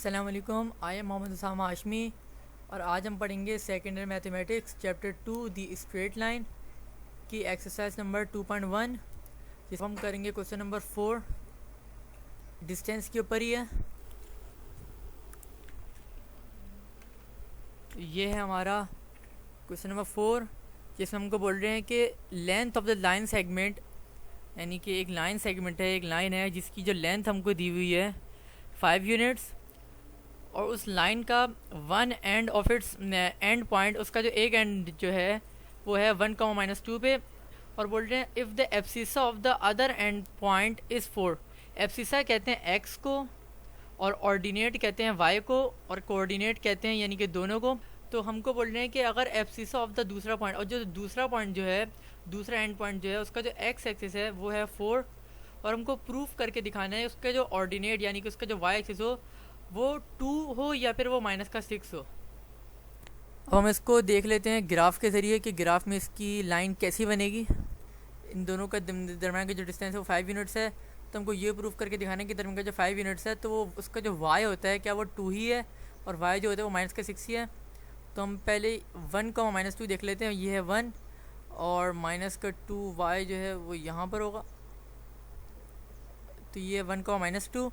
अस्सलाम वालेकुम। I am Mohammad Usama Hashmi और आज हम पढ़ेंगे सेकेंडरी मैथमेटिक्स चैप्टर 2 दी स्ट्रेट लाइन की एक्सरसाइज नंबर 2.1 जिसको हम करेंगे क्वेश्चन नंबर 4 डिस्टेंस के ऊपर ही है। ये है हमारा क्वेश्चन नंबर 4 जिसमें हमको बोल रहे हैं कि length of the line segment, यानी कि एक लाइन सेगमेंट है, एक लाइन है जिसकी जो लेंथ हमको दी हुई है 5 यूनिट्स और उस लाइन का one end of its and point, उसका जो एक एंड जो है वो है 1,-2 पे, और बोल रहे हैं if the abscissa of the other and point is 4। Abscissa कहते हैं x को और ऑर्डिनेट कहते हैं y को और कोऑर्डिनेट कहते हैं यानी कि दोनों को। तो हमको बोल रहे हैं कि अगर एब्सिसा ऑफ द दूसरा पॉइंट, और जो दूसरा पॉइंट जो है, दूसरा एंड पॉइंट जो है, उसका जो x एक्सिस है वो है 4 और हमको प्रूफ करके दिखाना है उसका जो ऑर्डिनेट यानी कि उसका जो y एक्सिस हो वो 2 हो या फिर वो -6 हो। अब हम इसको देख लेते हैं ग्राफ के ज़रिए कि ग्राफ में इसकी लाइन कैसी बनेगी। इन दोनों का दरम्यान का जो डिस्टेंस है वो 5 यूनिट्स है, तो हमको ये प्रूफ करके दिखाना है कि दरम्यान का जो 5 यूनिट्स है तो वो उसका जो y होता है क्या वो 2 ही है और y जो होता है वो -6 ही है। तो हम पहले 1,-2 देख लेते हैं। ये है 1 और -2 y जो है वो यहाँ पर होगा, तो ये 1,-2।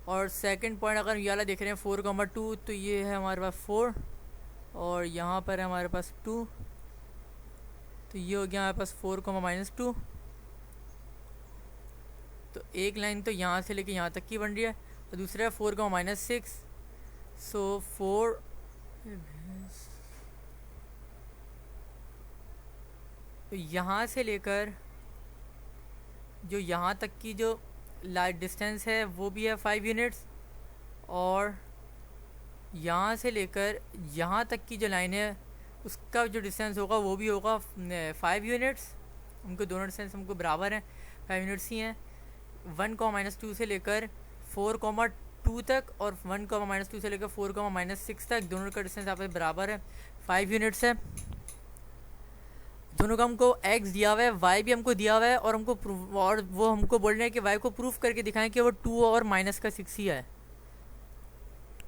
और सेकंड पॉइंट अगर ये वाला देख रहे हैं 4,2, तो ये है हमारे पास 4 और यहाँ पर है हमारे पास 2, तो ये हो गया हमारे पास 4,-2। तो एक लाइन तो यहाँ से लेके यहाँ तक की बन रही है और दूसरा है 4,-6। सो 4 तो यहाँ से लेकर जो यहाँ तक की जो लाइट डिस्टेंस है वो भी है 5 यूनिट्स और यहाँ से लेकर यहाँ तक की जो लाइन है उसका जो डिस्टेंस होगा वो भी होगा 5 यूनिट्स। उनको दोनों डिस्टेंस हमको बराबर हैं, 5 यूनिट्स ही हैं। 1,-2 से लेकर 4,2 तक और 1,-2 से लेकर 4,-6 तक दोनों का डिस्टेंस आपस में बराबर है, 5 यूनिट्स है। दोनों का हमको x दिया हुआ है, y भी हमको दिया हुआ है और वो हमको बोल रहे हैं कि y को प्रूफ करके दिखाएं कि वो 2 और -6 ही है।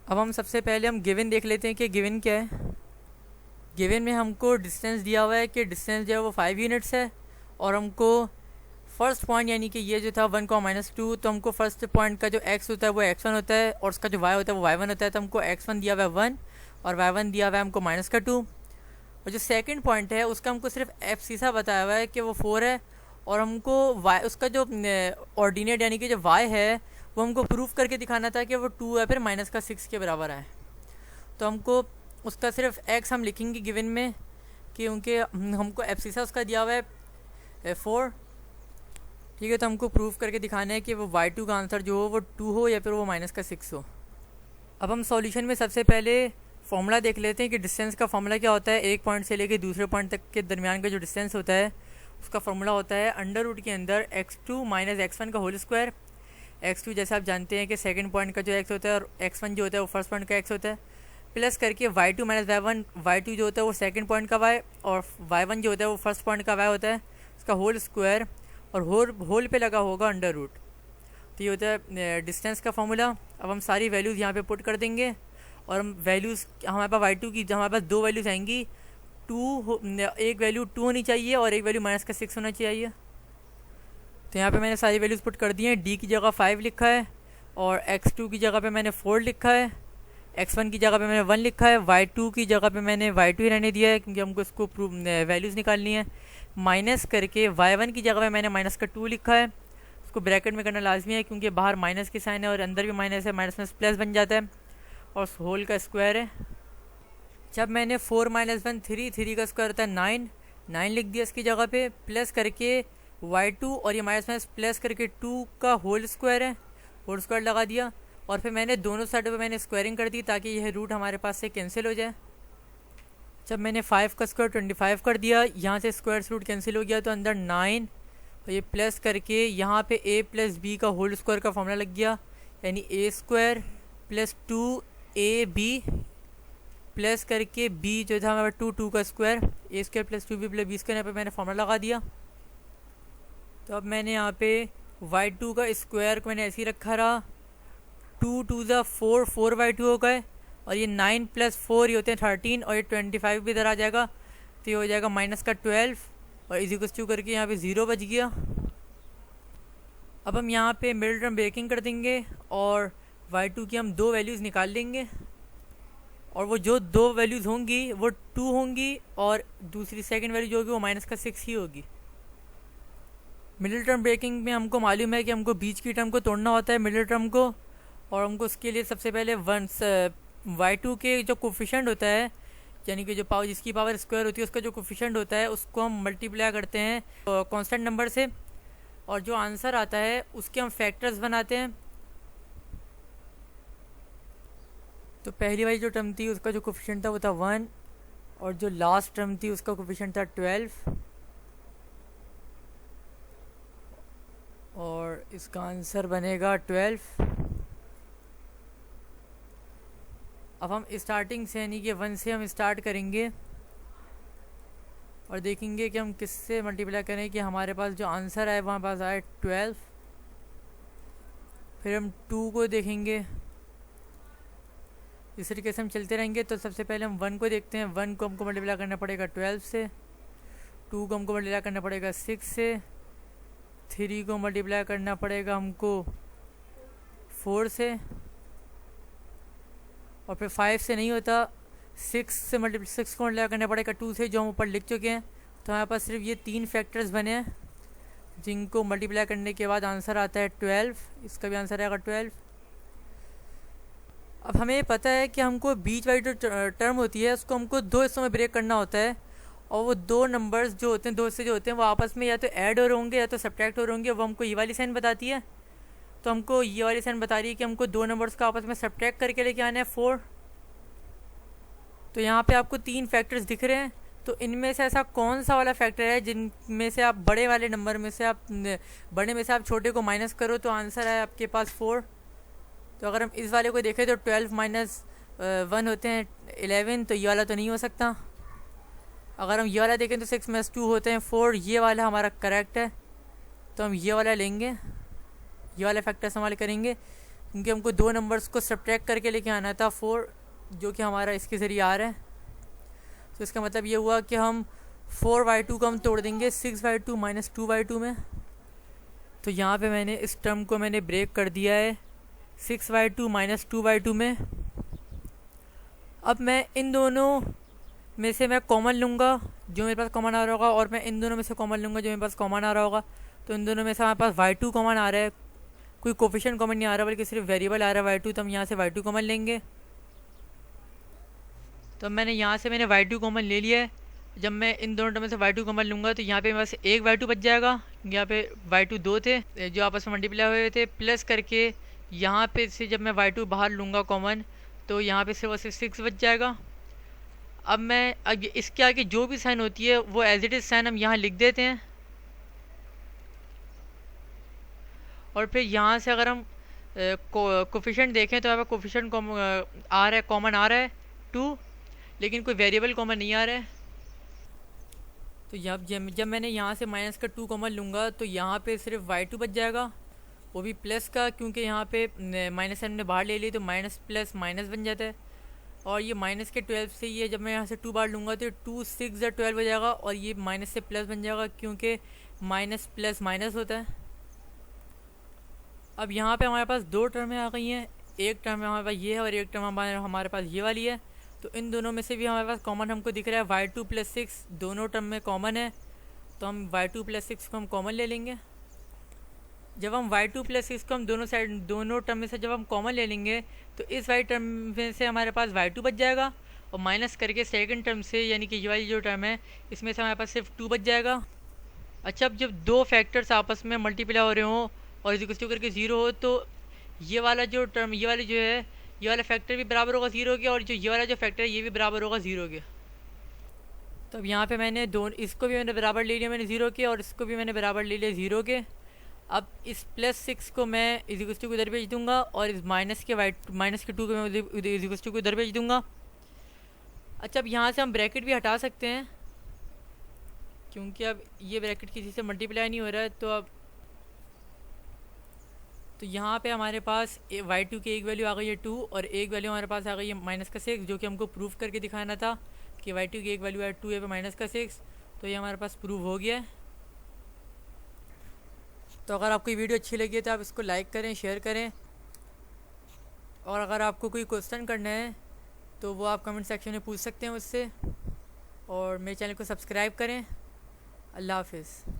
अब हम सबसे पहले हम गिवन देख लेते हैं कि गिवन क्या है। गिवन में हमको डिस्टेंस दिया हुआ है कि डिस्टेंस जो है वो 5 यूनिट्स है और हमको फर्स्ट पॉइंट यानी कि ये जो था 1,-2, तो हमको फर्स्ट पॉइंट का जो x होता है वो x1 होता है और उसका जो y होता है वो y1 होता है। तो हमको x1 दिया हुआ है 1 और y1 दिया हुआ है हमको -2। और जो सेकंड पॉइंट है उसका हमको सिर्फ एब्सिसा बताया हुआ है कि वो 4 है और हमको y उसका जो ऑर्डिनेट यानी कि जो y है वो हमको प्रूफ करके दिखाना था कि वो 2 या फिर -6 के बराबर है। तो हमको उसका सिर्फ x हम लिखेंगे गिवन में क्योंकि हमको एब्सिसा उसका दिया हुआ है 4, ठीक है। तो हमको प्रूफ करके दिखाना है कि वो y2 का आंसर जो हो वो 2 हो या फिर वो -6 हो। अब हम सॉल्यूशन में सबसे पहले फॉर्मूला देख लेते हैं कि डिस्टेंस का फॉर्मूला क्या होता है। एक पॉइंट से लेके दूसरे पॉइंट तक के दरमियान का जो डिस्टेंस होता है उसका फॉर्मूला होता है अंडर रूट के अंदर x2 - x1 का होल स्क्वायर। x2 जैसे आप जानते हैं कि सेकंड पॉइंट का जो x होता है और x1 जो होता है वो फर्स्ट पॉइंट का x होता है, प्लस करके y2 - y1, y2 जो होता है वो सेकंड पॉइंट का y और y1 जो होता है वो फर्स्ट पॉइंट का y होता है, उसका होल स्क्वायर और होल पे लगा होगा अंडर रूट। तो ये होता है डिस्टेंस का फॉर्मूला। अब हम सारी वैल्यूज़ यहाँ पे पुट कर देंगे और हम वैल्यूज़ हमारे पास y2 की हमारे पास 2 वैल्यूज़ आएंगी। एक वैल्यू 2 होनी चाहिए और एक वैल्यू -6 होना चाहिए। तो यहाँ पे मैंने सारी वैल्यूज़ पुट कर दी हैं। d की जगह 5 लिखा है और x2 की जगह पे मैंने 4 लिखा है, x1 की जगह पे मैंने 1 लिखा है, y2 की जगह पे मैंने y2 ही रहने दिया है क्योंकि हमको इसको वैल्यूज़ निकालनी है। माइनस करके y1 की जगह पे मैंने -2 लिखा है, उसको ब्रैकेट में करना लाजमी है क्योंकि बाहर माइनस की साइन है और अंदर भी माइनस है, माइनस में प्लस बन जाता है और होल का स्क्वायर है। जब मैंने 4 - 1 3 का स्क्वायर होता है 9 लिख दिया इसकी जगह पे, प्लस करके y2 और ये माइनस प्लस करके 2 का होल स्क्वायर है, होल स्क्वायर लगा दिया और फिर मैंने दोनों साइडों पे मैंने स्क्वायरिंग कर दी ताकि यह रूट हमारे पास से कैंसिल हो जाए। जब मैंने 5 का स्क्वायर 25 कर दिया, यहाँ से स्क्वायर रूट कैंसिल हो गया तो अंदर 9 और ये प्लस करके यहाँ पे a + b का होल स्क्वायर का फॉर्मूला लग गया यानी a² + 2ab प्लस करके b जो था हमारे 2 का square, a² + 2b + b square, यहाँ पे मैंने फॉर्मूला लगा दिया। तो अब मैंने यहाँ पे y2 का स्क्वायर को मैंने ऐसे ही रखा रहा 2 टू ज़ा 4, 4/2 हो गए, और ये 9 + 4 ये होते हैं 13, और ये 25 भी इधर आ जाएगा, तो ये हो जाएगा -12, और इज़ करके यहाँ पे 0 बच गया। अब हम यहाँ पे मिडिल टर्म ब्रेकिंग कर देंगे और y2 की हम 2 वैल्यूज़ निकाल लेंगे, और वो जो 2 वैल्यूज़ होंगी वो 2 होंगी, और दूसरी सेकंड वैल्यू जो होगी वो -6 ही होगी। मिडिल टर्म ब्रेकिंग में हमको मालूम है कि हमको बीच की टर्म को तोड़ना होता है, मिडिल टर्म को, और हमको उसके लिए सबसे पहले y2 के जो कोफिशिएंट होता है, यानी कि जो पावर जिसकी पावर स्क्वायर होती है उसका जो कोफिशिएंट होता है उसको हम मल्टीप्लाई करते हैं कांस्टेंट नंबर से, और जो आंसर आता है उसके हम फैक्टर्स बनाते हैं। तो पहली वाली जो टर्म थी उसका जो कोफिशिएंट था वो था 1, और जो लास्ट टर्म थी उसका कोफिशिएंट था 12, और इसका आंसर बनेगा 12। अब हम स्टार्टिंग से यानी कि 1 से हम स्टार्ट करेंगे और देखेंगे कि हम किससे मल्टीप्लाई करें कि हमारे पास जो आंसर आए वहाँ पास आए 12। फिर हम 2 को देखेंगे, इस तरीके से हम चलते रहेंगे। तो सबसे पहले हम 1 को देखते हैं, 1 को हमको मल्टीप्लाई करना पड़ेगा 12 से, 2 को हमको मल्टीप्लाई करना पड़ेगा 6 से, 3 को मल्टीप्लाई करना पड़ेगा हमको 4 से, और फिर 5 से नहीं होता, 6 को मल्टीप्लाई करना पड़ेगा 2 से, जो हम ऊपर लिख चुके हैं। तो हमारे पास सिर्फ ये 3 फैक्टर्स बने हैं जिनको मल्टीप्लाई करने के बाद आंसर आता है 12। इसका भी आंसर आएगा 12। अब हमें पता है कि हमको बीच वाली जो टर्म होती है उसको हमको 2 हिस्सों में ब्रेक करना होता है, और वो 2 नंबर्स जो होते हैं, 2 हिस्से जो होते हैं वो आपस में या तो ऐड हो रहे होंगे या तो सब्ट्रैक्ट हो रहे होंगे। वो हमको ये वाली साइन बताती है, तो हमको ये वाली साइन बता रही है कि हमको 2 नंबर्स का आपस में सब्ट्रैक्ट करके लेके आना है 4। तो यहाँ पे आपको 3 फैक्टर्स दिख रहे हैं, तो इनमें से ऐसा कौन सा वाला फैक्टर है जिनमें से आप बड़े वाले नंबर में से बड़े में से आप छोटे को माइनस करो तो आंसर है आपके पास 4। तो अगर हम इस वाले को देखें तो 12 - 1 होते हैं 11, तो ये वाला तो नहीं हो सकता। अगर हम ये वाला देखें तो 6 - 2 होते हैं 4, ये वाला हमारा करेक्ट है। तो हम ये वाला लेंगे, ये वाला फैक्टर इस्तेमाल करेंगे, क्योंकि हमको 2 नंबर्स को सब्ट्रैक्ट करके लेके आना था 4, जो कि हमारा इसके ज़रिए आ रहा है। तो इसका मतलब ये हुआ कि हम 4/2 को हम तोड़ देंगे 6/2 - 2/2 में। तो यहाँ पे मैंने इस टर्म को मैंने ब्रेक कर दिया है 6/2 - 2/2 में। अब मैं इन दोनों में से मैं कॉमन लूँगा जो मेरे पास कॉमन आ रहा होगा, और मैं इन दोनों में से कॉमन लूँगा जो मेरे पास कॉमन आ रहा होगा। तो इन दोनों में से हमारे पास y2 कॉमन आ रहा है, कोई कोफिशिएंट कॉमन नहीं आ रहा बल्कि सिर्फ वेरिएबल आ रहा है y2, तो हम यहाँ से y2 कॉमन लेंगे। तो मैंने यहाँ से मैंने y2 कॉमन ले लिया है। जब मैं इन दोनों टर्म में से y2 कॉमन लूँगा तो यहाँ पे मेरे पास एक y2 बच जाएगा, यहाँ पे y2 2 थे जो आपस में मल्टीप्लाई हुए थे, प्लस करके यहाँ पे से जब मैं y2 बाहर लूँगा कॉमन तो यहाँ पे सिर्फ 6 बच जाएगा। अब मैं इसके आगे जो भी साइन होती है वो एज इट इज़ साइन हम यहाँ लिख देते हैं, और फिर यहाँ से अगर हम कोफिशिएंट देखें तो यहाँ पर कोफिशिएंट आ रहा है, कॉमन आ रहा है 2, लेकिन कोई वेरिएबल कॉमन नहीं आ रहा है। तो जब मैंने यहाँ से माइनस का 2 कॉमन लूँगा तो यहाँ पे सिर्फ y2 बच जाएगा, वो भी प्लस का, क्योंकि यहाँ पे माइनस हमने बाहर ले ली तो माइनस प्लस माइनस बन जाता है। और ये माइनस के 12 से ये जब मैं यहाँ से 2 बार लूँगा तो 2 6 12 हो जाएगा, और ये माइनस से प्लस बन जाएगा क्योंकि माइनस प्लस माइनस होता है। अब यहाँ पे हमारे पास 2 टर्में आ गई हैं, एक टर्म हमारे पास ये है और एक टर्म हमारे पास ये वाली है। तो इन दोनों में से भी हमारे पास कॉमन हमको दिख रहा है y2 + 6, दोनों टर्म में कॉमन है, तो हम y2 + 6 को हम कॉमन ले लेंगे। जब हम y2 + 6 को हम दोनों टर्म में से जब हम कॉमन ले लेंगे तो इस वाली टर्म में से हमारे पास y2 बच जाएगा, और माइनस करके सेकंड टर्म से यानी कि ये वाली जो टर्म है इसमें से हमारे पास सिर्फ 2 बच जाएगा। अच्छा, अब जब 2 फैक्टर्स आपस में मल्टीप्लाई हो रहे हो और इक्वल करके 0 हो तो ये वाला जो टर्म, ये वाली जो है, ये वाला फैक्टर भी बराबर होगा 0 के, और जो ये वाला जो फैक्टर है ये भी बराबर होगा 0 के। तो अब यहाँ पे मैंने इसको भी मैंने बराबर ले लिया मैंने 0 के, और इसको भी मैंने बराबर ले लिया 0 के। अब इस +6 को मैं इक्वल को इधर भेज दूंगा, और इस माइनस के 2 को मैं इक्वल को इधर भेज दूंगा। अच्छा, अब यहाँ से हम ब्रैकेट भी हटा सकते हैं, क्योंकि अब ये ब्रैकेट किसी से मल्टीप्लाई नहीं हो रहा है। तो यहाँ पे हमारे पास y2 की एक वैल्यू आ गई है 2 और एक वैल्यू हमारे पास आ गई है -6, जो कि हमको प्रूफ करके दिखाना था कि y2 की एक वैल्यू है 2 है पे -6। तो ये हमारे पास प्रूव हो गया है। तो अगर आपको ये वीडियो अच्छी लगी है तो आप इसको लाइक करें, शेयर करें, और अगर आपको कोई क्वेश्चन करना है तो वो आप कमेंट सेक्शन में पूछ सकते हैं मुझसे, और मेरे चैनल को सब्सक्राइब करें। अल्लाह हाफिज़।